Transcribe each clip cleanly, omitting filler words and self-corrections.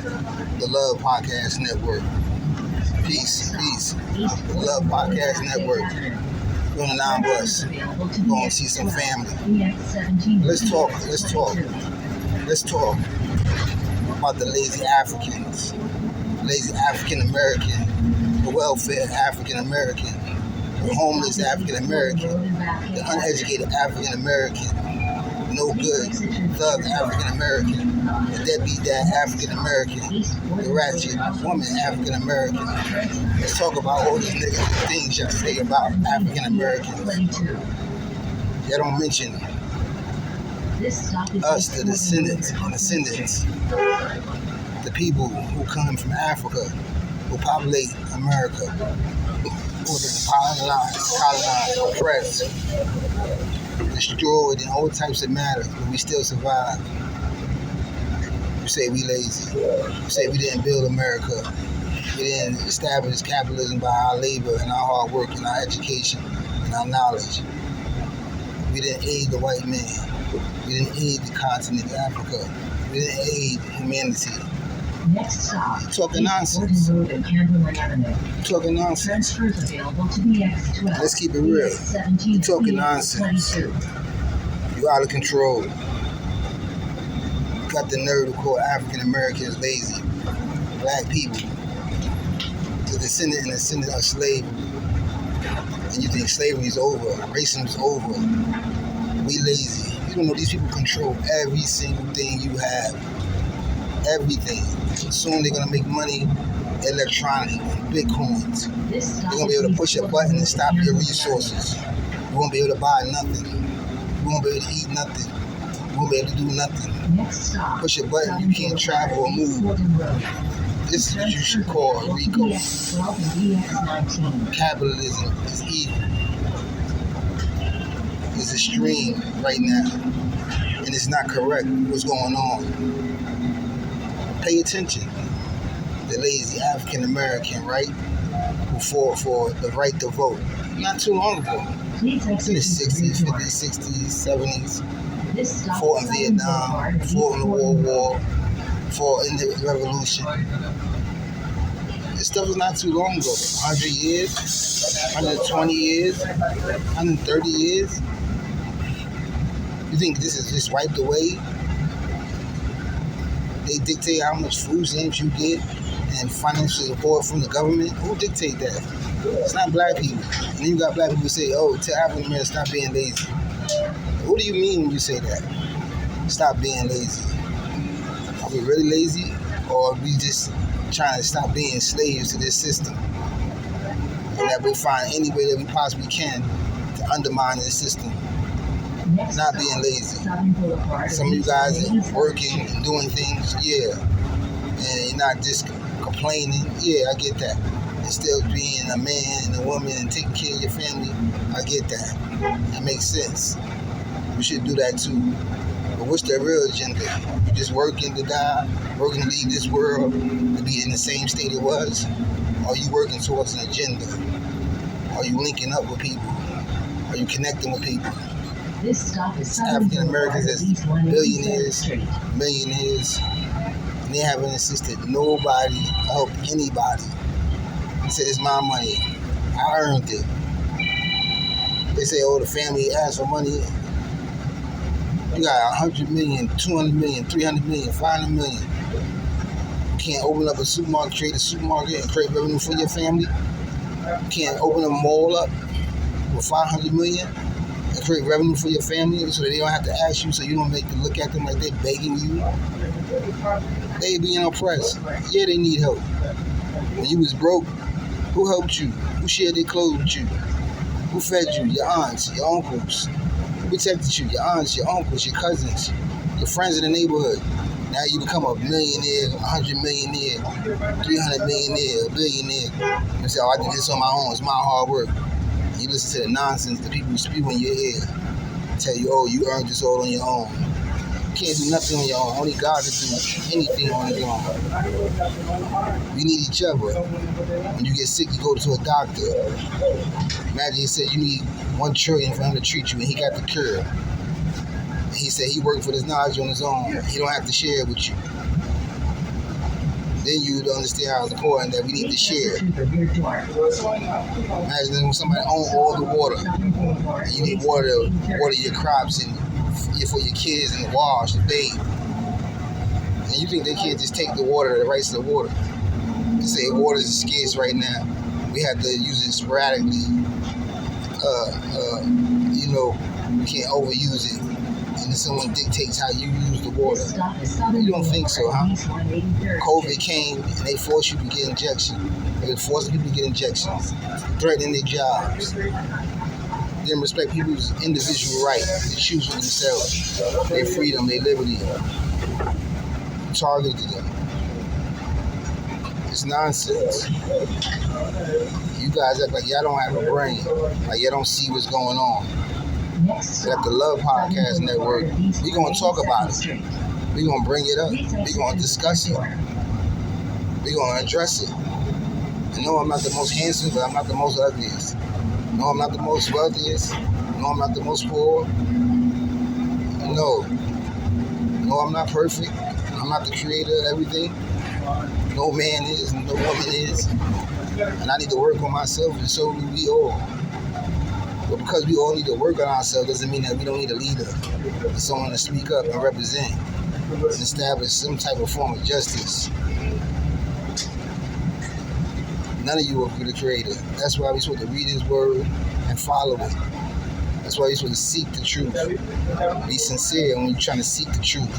The Love Podcast Network. Peace. The Love Podcast Network. We're on the 9 bus. Going to see some family. Let's talk about the lazy Africans, lazy African American, the welfare African American, the homeless African American, the uneducated African American, no good thug African American, the deadbeat dad African American, the ratchet woman African American. Let's talk about all these negative things y'all say about African Americans. Y'all don't mention us, the descendants, the people who come from Africa, who populate America, who have been colonized, oppressed, destroyed in all types of matters, but we still survive. You say we lazy. You say we didn't build America. We didn't establish capitalism by our labor and our hard work and our education and our knowledge. We didn't aid the white man. We didn't aid the continent of Africa. We didn't aid humanity. Next stop. Talking nonsense. Talking nonsense. Transfers available to BX12. Let's keep it real. You talking nonsense. You out of control. You got the nerve to call African Americans lazy. Black people. The descendant of slavery. And you think slavery is over. Racism is over. We lazy. You don't know these people control every single thing you have. Everything. Soon they're going to make money electronic, bitcoins. They're going to be able to push a button and stop your resources. You won't be able to buy nothing. You won't be able to eat nothing. You won't be able to do nothing. Push a button, you can't travel or move. This is what you should call RICO. Capitalism is evil. It's extreme right now. And it's not correct what's going on. Pay attention. The lazy African American, right? Who fought for the right to vote. Not too long ago. It's in the 60s, 50s, 60s, 70s. Fought in Vietnam, fought in the World War, fought in the Revolution. This stuff was not too long ago. 100 years, 120 years, 130 years. You think this is just wiped away? They dictate how much food stamps you get and financial support from the government. Who dictate that? It's not black people. And then you got black people who say, oh, tell African Americans stop being lazy. What do you mean when you say that? Stop being lazy. Are we really lazy? Or are we just trying to stop being slaves to this system? And that we find any way that we possibly can to undermine this system. Not being lazy. Some of you guys are working and doing things, yeah. And you're not just complaining, yeah, I get that. And still being a man and a woman and taking care of your family, I get that. That makes sense. We should do that too. But what's the real agenda? You just working to die, working to leave this world, to be in the same state it was? Or are you working towards an agenda? Are you linking up with people? Are you connecting with people? This stop is African Americans as billionaires, millionaires, and they haven't assisted nobody, helped anybody. They said, it's my money. I earned it. They say, oh, the family asked for money. You got 100 million, 200 million, 300 million, 500 million. You can't open up a supermarket, create a supermarket, and create revenue for your family. You can't open a mall up with 500 million. And create revenue for your family so that they don't have to ask you, so you don't make them look at them like they're begging you. They being oppressed. Yeah, they need help. When you was broke, who helped you? Who shared their clothes with you? Who fed you? Your aunts, your uncles. Who protected you? Your aunts, your uncles, your cousins, your friends in the neighborhood. Now you become a millionaire, 100 millionaire, 300 millionaire, a billionaire. You say, oh, I did this on my own. It's my hard work. You listen to the nonsense the people spew in your ear. Tell you, oh, you earned this all on your own. You can't do nothing on your own. Only God can do anything on his own. We need each other. When you get sick, you go to a doctor. Imagine he said you need $1 trillion for him to treat you, and he got the cure. And he said he worked for this knowledge on his own. He don't have to share it with you. then you'd understand how important that we need to share. Imagine when somebody owns all the water, and you need water to water your crops and for your kids and to wash, to bathe. And you think they can't just take the water, the rights to the water, and say water is scarce right now. We have to use it sporadically. You can't overuse it. And then someone dictates how you use the water. You don't think so, huh? COVID came and they forced you to get injections. They were forcing people to get injections, threatening their jobs. They didn't respect people's individual right to choose for themselves, their freedom, their liberty. Targeted them. It's nonsense. You guys act like y'all don't have a brain, like y'all don't see what's going on. We got the Love Podcast Network. We're going to talk about it. We're going to bring it up. We're going to discuss it. We're going to address it. And no, I'm not the most handsome, but I'm not the most ugliest. No, I'm not the most wealthiest. No, I'm not the most poor. No. No, I'm not perfect. I'm not the creator of everything. No man is, no woman is. And I need to work on myself, and so do we all. But because we all need to work on ourselves doesn't mean that we don't need a leader, someone to speak up and represent and establish some type of form of justice. None of you are the creator. That's why we're supposed to read his word and follow it. That's why you're supposed to seek the truth. Be sincere when you're trying to seek the truth.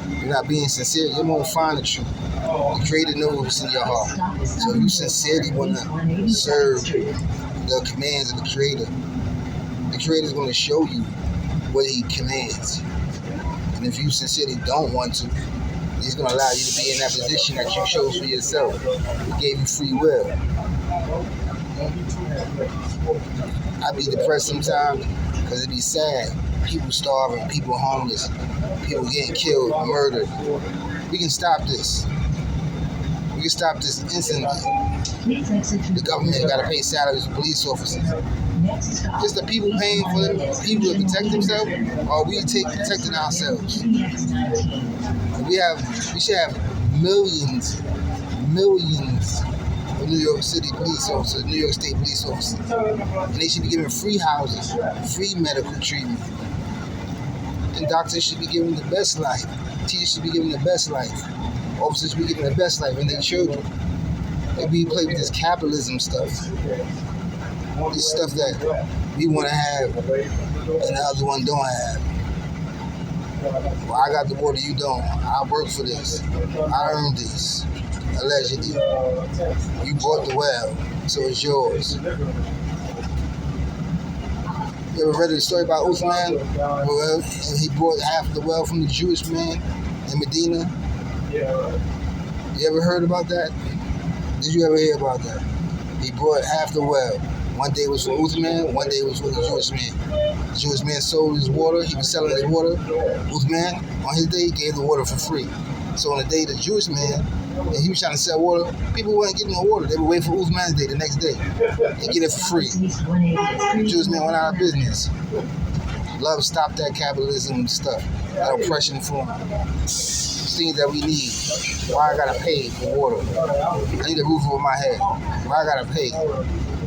If you're not being sincere, you won't find the truth. The creator knows what's in your heart. So if you sincerely want to serve the commands of the creator is going to show you what he commands. And if you sincerely don't want to, he's going to allow you to be in that position that you chose for yourself. He gave you free will. I be depressed sometimes because it be sad. People starving, people homeless, people getting killed, murdered. We can stop this. We can stop this instantly. The government got to pay salaries to police officers. Just the people paying for the people to protect themselves, or we protecting ourselves. We should have millions of New York City police officers, New York State police officers, and they should be given free housing, free medical treatment, and doctors should be given the best life. Teachers should be given the best life. Officers should be given the best life, and their children. They be playing with this capitalism stuff. This stuff that we want to have and the other one don't have. Well, I got the water, you don't. I work for this. I earned this. Allegedly. You bought the well, so it's yours. You ever read the story about Uthman? Well, he bought half the well from the Jewish man in Medina. You ever heard about that? Did you ever hear about that? He bought half the well. One day was for Uthman, one day was for the Jewish man. The Jewish man sold his water, he was selling his water. Uthman, on his day, gave the water for free. So on the day the Jewish man, and he was trying to sell water, people weren't getting the water. They would wait for Uthman's day the next day and get it for free. The Jewish man went out of business. Love stopped that capitalism stuff, that oppression form. Things that we need. Why I gotta pay for water? I need a roof over my head. Why I gotta pay?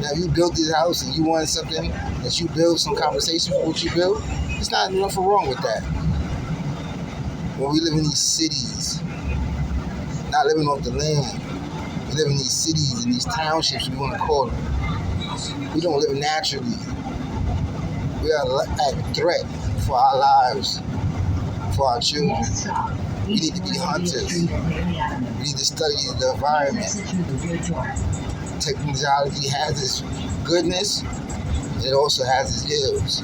Now, if you built this house and you want something that you build, some compensation for what you built, there's not nothing wrong with that. When we live in these cities, not living off the land, we live in these cities and these townships, we want to call them. We don't live naturally. We are at threat for our lives, for our children. We need to be hunters. We need to study the environment. Technology has its goodness, and it also has its ills.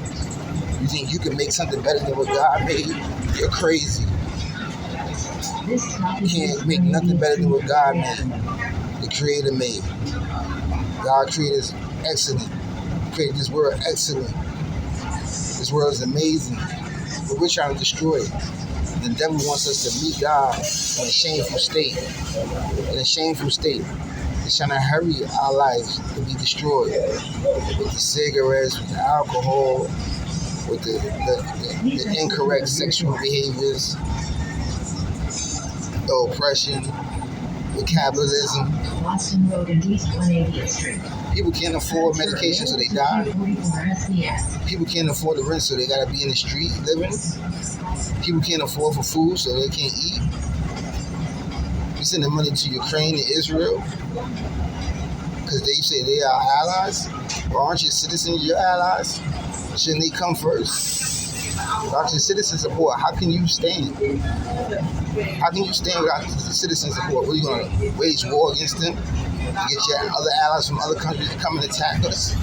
You think you can make something better than what God made? You're crazy. You can't make nothing better than what God made, the Creator made. God created us excellent. Created this world excellent. This world is amazing, but we're trying to destroy it. The devil wants us to meet God in a shameful state. In a shameful state. He's trying to hurry our lives to be destroyed. With the cigarettes, with the alcohol, with the incorrect sexual behaviors, the oppression, with capitalism. Boston Road and East 180th Street. People can't afford medication, so they die. 44 SDS. People can't afford the rent, so they gotta be in the street living. People can't afford for food, so they can't eat. You sending money to Ukraine and Israel because they say they are allies. Well, aren't your citizens your allies? Shouldn't they come first? Without your citizen support, how can you stand? How can you stand without citizen support? What are you going to wage war against them? Get your other allies from other countries to come and attack us?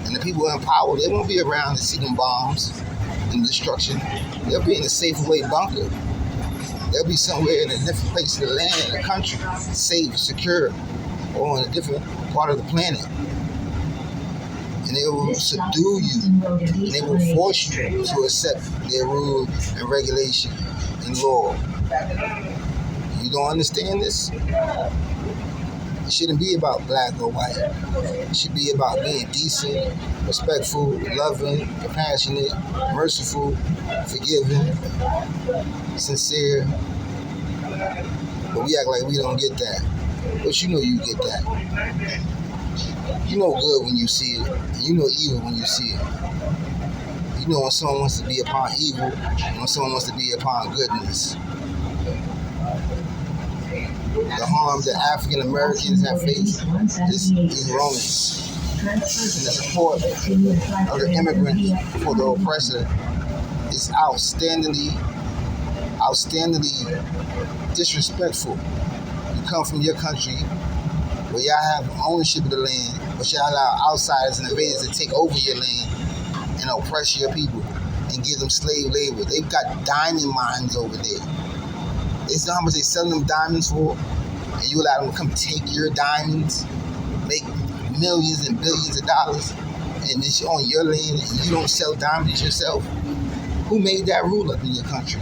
And the people in power, they won't be around to see them bombs and destruction. They'll be in a safe away bunker. They'll be somewhere in a different place of the land, in the country, safe, secure, or in a different part of the planet. And they will subdue you, and they will force you to accept their rule and regulation and law. You don't understand this? It shouldn't be about black or white. It should be about being decent, respectful, loving, compassionate, merciful, forgiving, sincere. But we act like we don't get that. But you know you get that. You know good when you see it, and you know evil when you see it. You know when someone wants to be upon evil, and when someone wants to be upon goodness. The harm that African Americans have faced is enormous. And the support of the immigrant for the oppressor is outstandingly disrespectful. You come from your country where y'all have ownership of the land, but y'all allow outsiders and invaders to take over your land and oppress your people and give them slave labor. They've got diamond mines over there. It's how much they selling them diamonds for, and you allow them to come take your diamonds, make millions and billions of dollars, and it's on your land, and you don't sell diamonds yourself. Who made that rule up in your country?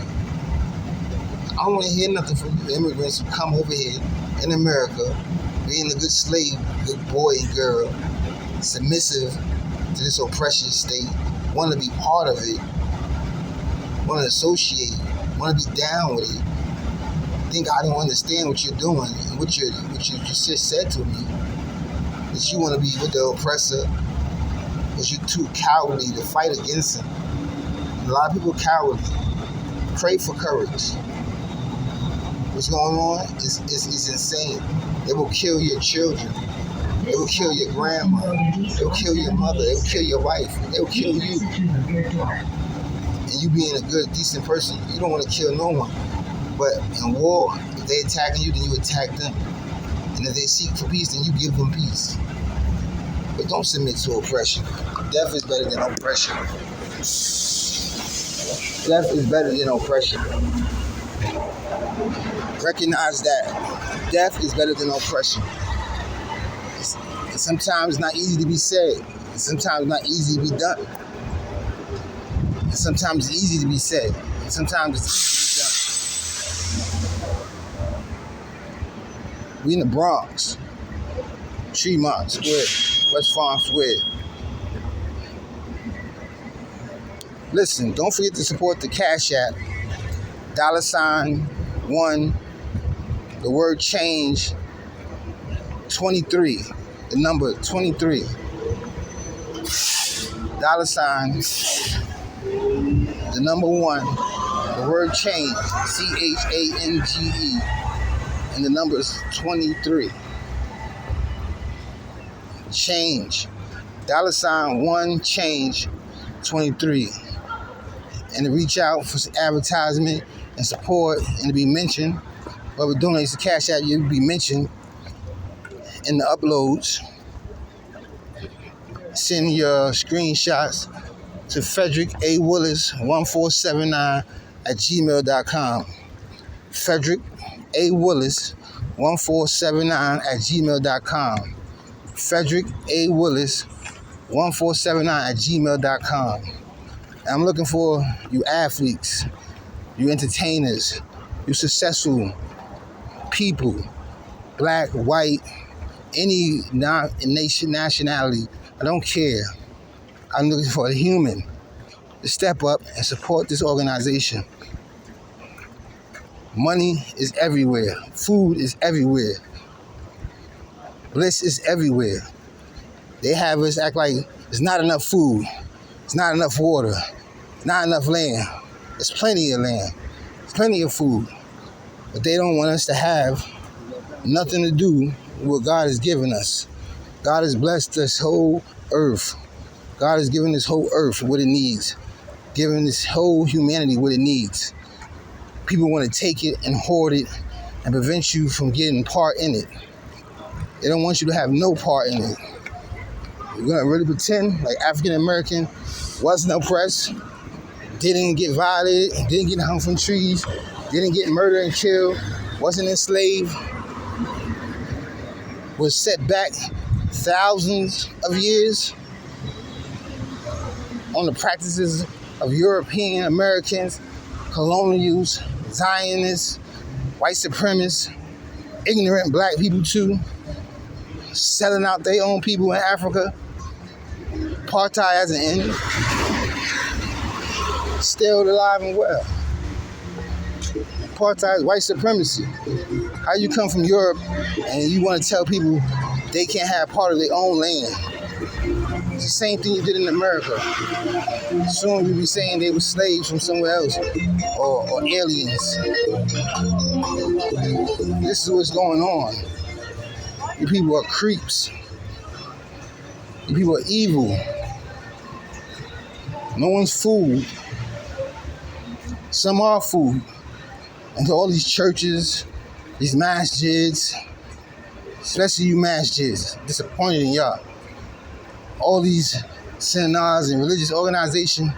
I don't want to hear nothing from you immigrants who come over here in America, being a good slave, good boy and girl, submissive to this oppression state, want to be part of it, want to associate, want to be down with it. Think I don't understand what you're doing and what you just said to me, that you want to be with the oppressor because you're too cowardly to fight against him. A lot of people are cowardly. Pray for courage. What's going on is insane. They will kill your children. They will kill your grandma. They will kill your mother. They will kill your wife. They will kill you. And you being a good, decent person, you don't want to kill no one. But in war, if they attacking you, then you attack them. And if they seek for peace, then you give them peace. But don't submit to oppression. Death is better than oppression. Death is better than oppression. Recognize that. Death is better than oppression. And sometimes it's not easy to be said. And sometimes it's not easy to be done. And sometimes it's easy to be said. And sometimes it's easy to be done. We in the Bronx. Tremont Square. West Farm Square. Listen, don't forget to support the Cash App. $1, the word change, 23, the number 23. $, the number 1, the word change, CHANGE, and the number is 23. Change, $1 change, 23. And to reach out for advertisement and support and to be mentioned, what we're doing is the Cash App, you'll be mentioned in the uploads. Send your screenshots to Frederick A. Willis 1479 at gmail.com. Frederick A. Willis 1479 at gmail.com. Frederick A. Willis 1479 at gmail.com. I'm looking for you athletes, you entertainers, you successful people, black, white, any nationality. I don't care. I'm looking for a human to step up and support this organization. Money is everywhere. Food is everywhere. Bliss is everywhere. They have us act like there's not enough food. It's not enough water. Not enough land. There's plenty of land. There's plenty of food. But they don't want us to have nothing to do with what God has given us. God has blessed this whole earth. God has given this whole earth what it needs. Given this whole humanity what it needs. People want to take it and hoard it and prevent you from getting part in it. They don't want you to have no part in it. You're going to really pretend like African American wasn't oppressed, didn't get violated, didn't get hung from trees, didn't get murdered and killed, wasn't enslaved, was set back thousands of years on the practices of European Americans, colonials, Zionists, white supremacists, ignorant black people too, selling out their own people in Africa. Apartheid hasn't ended. Still alive and well. Apartheid is white supremacy. How you come from Europe and you want to tell people they can't have part of their own land? It's the same thing you did in America. Soon you'll be saying they were slaves from somewhere else or aliens. This is what's going on. You people are creeps. You people are evil. No one's fooled. Some are fooled. And to all these churches, these masjids, especially you masjids, disappointed in y'all. All these synagogues and religious organizations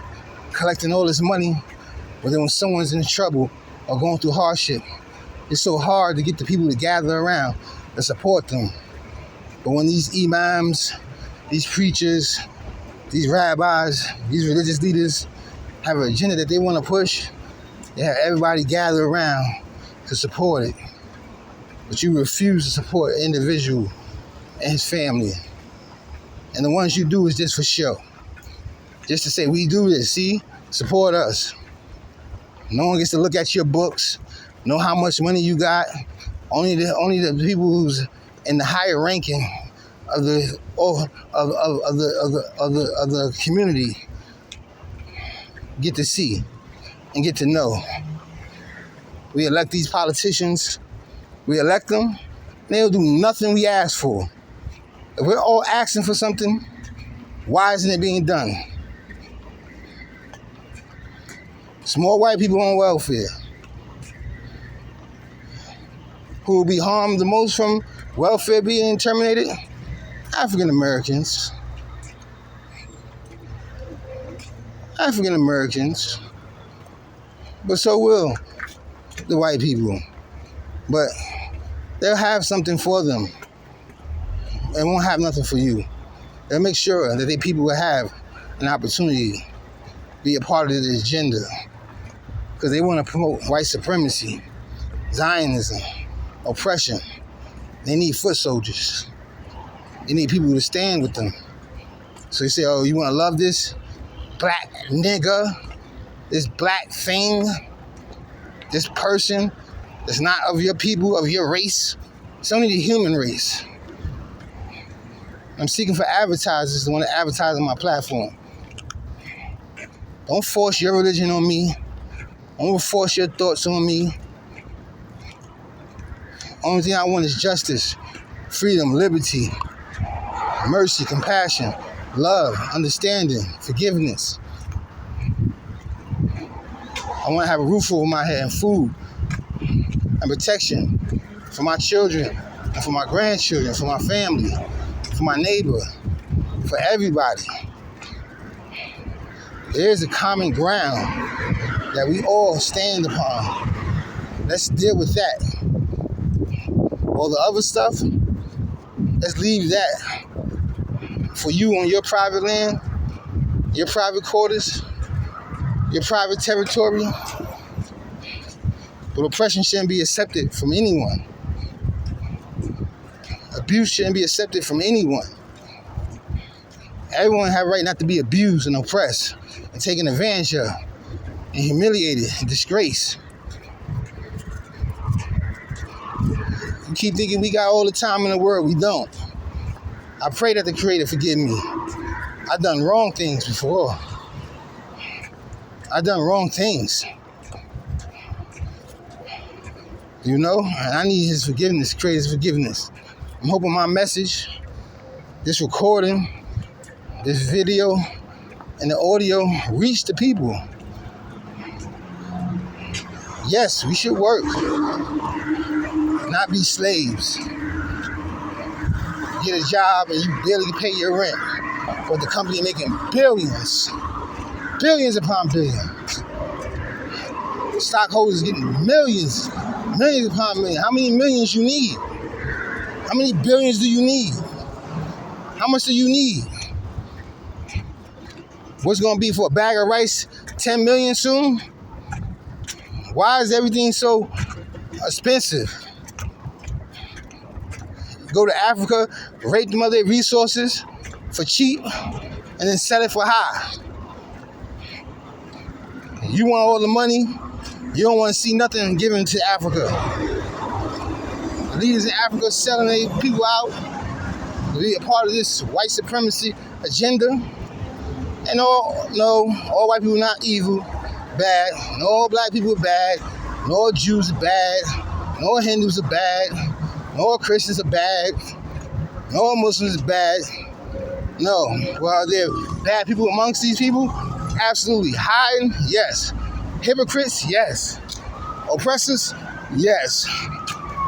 collecting all this money, but then when someone's in trouble or going through hardship, it's so hard to get the people to gather around to support them. But when these imams, these preachers, these rabbis, these religious leaders have an agenda that they want to push, they have everybody gather around to support it. But you refuse to support an individual and his family. And the ones you do is just for show. Just to say, we do this, see? Support us. No one gets to look at your books, know how much money you got. Only the people who's in the higher ranking of the community get to see and get to know. We elect these politicians. We elect them, and they'll do nothing we ask for. If we're all asking for something, why isn't it being done? Small white people on welfare. Who will be harmed the most from welfare being terminated? African Americans. African Americans. But so will the white people. But they'll have something for them. They won't have nothing for you. They'll make sure that they people will have an opportunity to be a part of the agenda. Because they want to promote white supremacy, Zionism, oppression. They need foot soldiers. They need people to stand with them. So you say, oh, you want to love this black nigga, this black thing, this person that's not of your people, of your race. It's only the human race. I'm seeking for advertisers that want to advertise on my platform. Don't force your religion on me. Don't force your thoughts on me. Only thing I want is justice, freedom, liberty, mercy, compassion, love, understanding, forgiveness. I want to have a roof over my head and food and protection for my children and for my grandchildren, for my family, for my neighbor, for everybody. There's a common ground that we all stand upon. Let's deal with that. All the other stuff, let's leave that for you on your private land, your private quarters, your private territory. But oppression shouldn't be accepted from anyone. Abuse shouldn't be accepted from anyone. Everyone have a right not to be abused and oppressed and taken advantage of and humiliated and disgraced. We keep thinking we got all the time in the world. We don't. I pray that the Creator forgive me. I've done wrong things before. I've done wrong things. You know? And I need His forgiveness, Creator's forgiveness. I'm hoping my message, this recording, this video, and the audio reach the people. Yes, we should work, not be slaves. Get a job and you barely pay your rent, but the company making billions upon billions. Stockholders getting millions upon millions. How many millions you need? How many billions do you need? How much do you need? What's gonna be for a bag of rice? 10 million soon? Why is everything so expensive? Go to Africa, rape them of their resources for cheap, and then sell it for high. You want all the money, you don't want to see nothing given to Africa. The leaders in Africa selling their people out to be a part of this white supremacy agenda. And all white people not evil, bad. No, all black people are bad. No, all Jews are bad. No, all Hindus are bad. No, all Christians are bad. No, all Muslims are bad. No. Well, there are bad people amongst these people? Absolutely. Hiding? Yes. Hypocrites? Yes. Oppressors? Yes.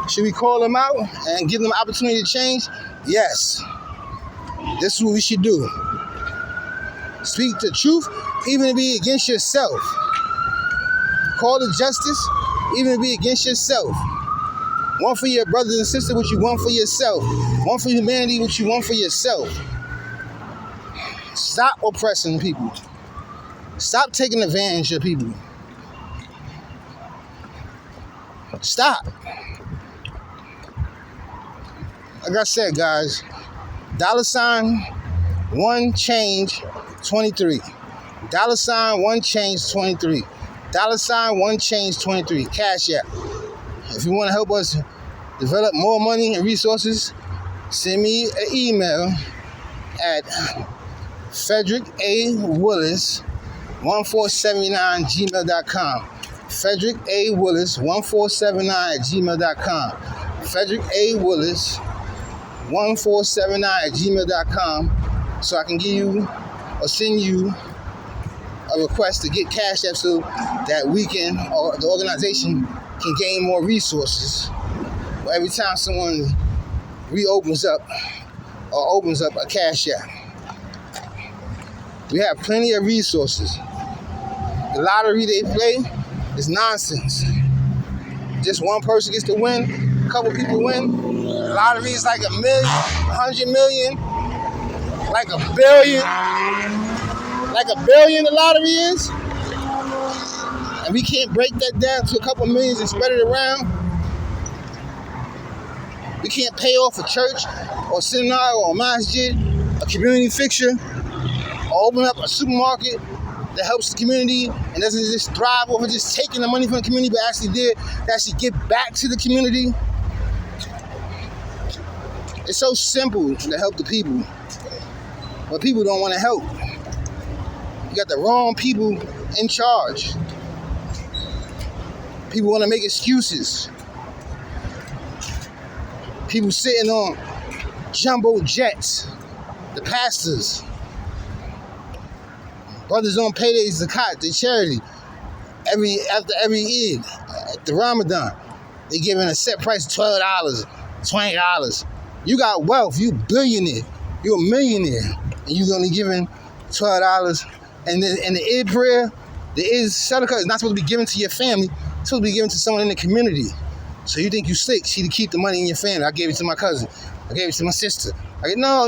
Should we call them out and give them an opportunity to change? Yes. This is what we should do. Speak the truth, even to be against yourself. Call the justice, even to be against yourself. One for your brothers and sisters, what you want for yourself. One for humanity, what you want for yourself. Stop oppressing people. Stop taking advantage of people. Stop. Like I said, guys, $1change23. $1change23. $1change23. Cash App. If you want to help us develop more money and resources, send me an email at FrederickAWillis1479@gmail.com. FrederickAWillis1479@gmail.com. FrederickAWillis1479@gmail.com, so I can give you or send you a request to get Cash App so that we can, or the organization can gain more resources. But every time someone reopens up or opens up a Cash App, we have plenty of resources. The lottery they play is nonsense. Just one person gets to win, a couple people win. The lottery is like 1 million, 100 million, like a billion. Like a billion the lottery is. And we can't break that down to a couple millions and spread it around. We can't pay off a church or seminar or a masjid, a community fixture, or open up a supermarket that helps the community and doesn't just thrive over just taking the money from the community, but actually give back to the community. It's so simple to help the people, but people don't want to help. You got the wrong people in charge. People want to make excuses. People sitting on jumbo jets. The pastors. Brothers on paydays, zakat, the charity. After every Eid, at the Ramadan, they giving a set price of $12, $20. You got wealth, you billionaire, you a millionaire, and you only giving $12. And then in the Eid prayer, the Eid sadaqah is not supposed to be given to your family. It's supposed to be given to someone in the community. So you think you slick, see, to keep the money in your family. I gave it to my cousin. I gave it to my sister. No.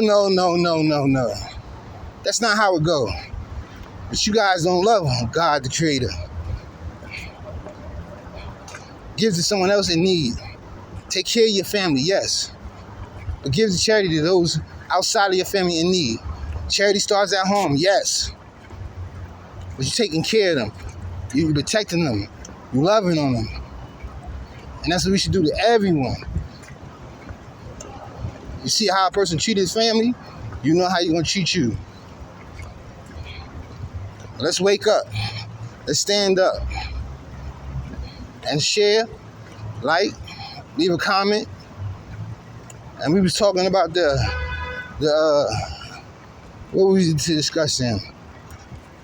That's not how it goes. But you guys don't love God, the Creator. Give to someone else in need. Take care of your family, yes. But give the charity to those outside of your family in need. Charity starts at home, yes. But you're taking care of them. You're protecting them. You're loving on them. And that's what we should do to everyone. You see how a person treat his family, you know how you're gonna treat you. Let's wake up. Let's stand up and share, like, leave a comment. And we was talking about what we was discussing.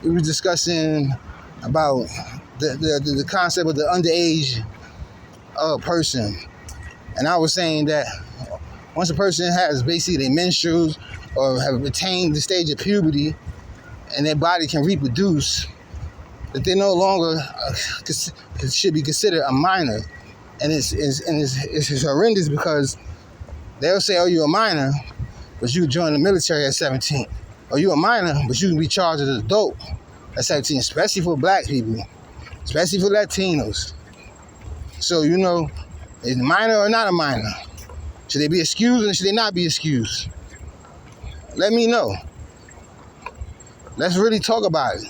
We were discussing about the concept of the underage person. And I was saying that once a person has basically their menstruals or have attained the stage of puberty and their body can reproduce, that they no longer should be considered a minor. And it's horrendous because they'll say, oh, you're a minor, but you join the military at 17. Or you're a minor, but you can be charged as an adult at 17, especially for black people, especially for Latinos. So, you know, is a minor or not a minor? Should they be excused and should they not be excused? Let me know. Let's really talk about it.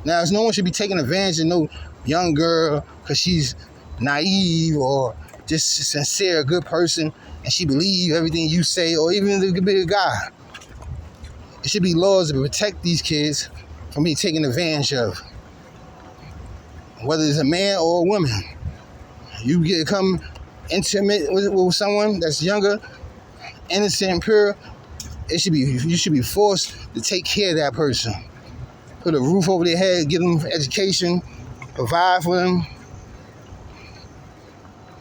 Now, no one should be taking advantage of no young girl because she's naive or just sincere, a good person, and she believes everything you say, or even if it could be a guy. It should be laws to protect these kids from being taken advantage of. Whether it's a man or a woman. You become intimate with someone that's younger, innocent and pure, you should be forced to take care of that person. Put a roof over their head, give them education, provide for them.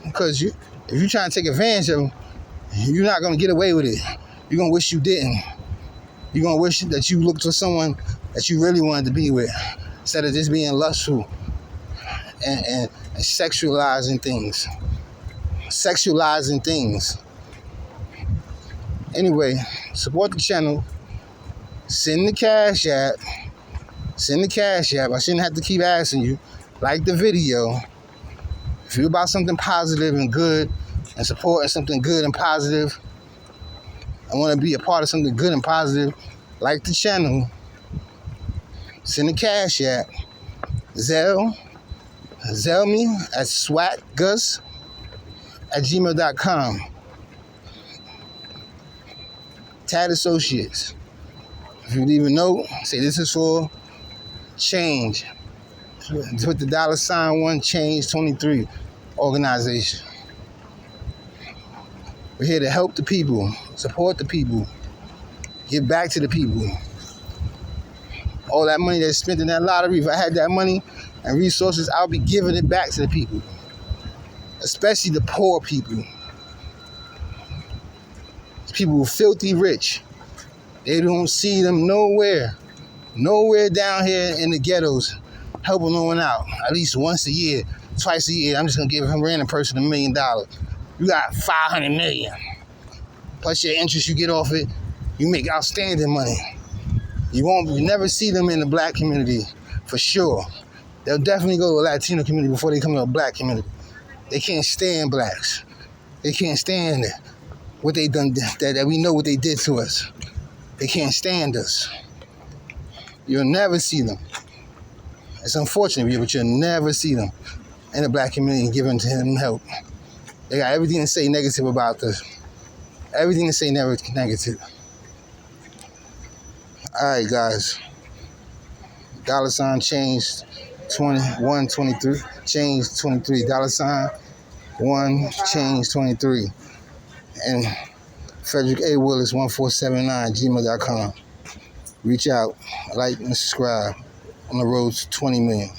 Because if you're trying to take advantage of them, you're not going to get away with it. You're going to wish you didn't. You're going to wish that you looked for someone that you really wanted to be with, instead of just being lustful and sexualizing things. Sexualizing things. Anyway, support the channel. Send the Cash App. Send the Cash App. I shouldn't have to keep asking you. Like the video. If you're about something positive and good and supporting something good and positive, I want to be a part of something good and positive, like the channel. Send the Cash App. Zelle me at swatgus@gmail.com. Tad Associates. If you leave a note, say this is for change. Put the $1 change 23 organization. We're here to help the people, support the people, give back to the people. All that money that's spent in that lottery, if I had that money and resources, I'll be giving it back to the people, especially the poor people. People who are filthy rich. They don't see them nowhere down here in the ghettos helping no one out. At least once a year, twice a year, I'm just gonna give a random person $1 million. You got $500 million. Plus your interest you get off it, you make outstanding money. You never see them in the black community, for sure. They'll definitely go to a Latino community before they come to a black community. They can't stand blacks. They can't stand what they done, that we know what they did to us. They can't stand us. You'll never see them. It's unfortunate, but you'll never see them in the black community giving to them help. They got everything to say negative about this. Everything to say negative. All right, guys. $, change 123. Change 23. $1, change 23. And Frederick A. Willis 1479 gmail.com. Reach out, like, and subscribe on the road to 20 million.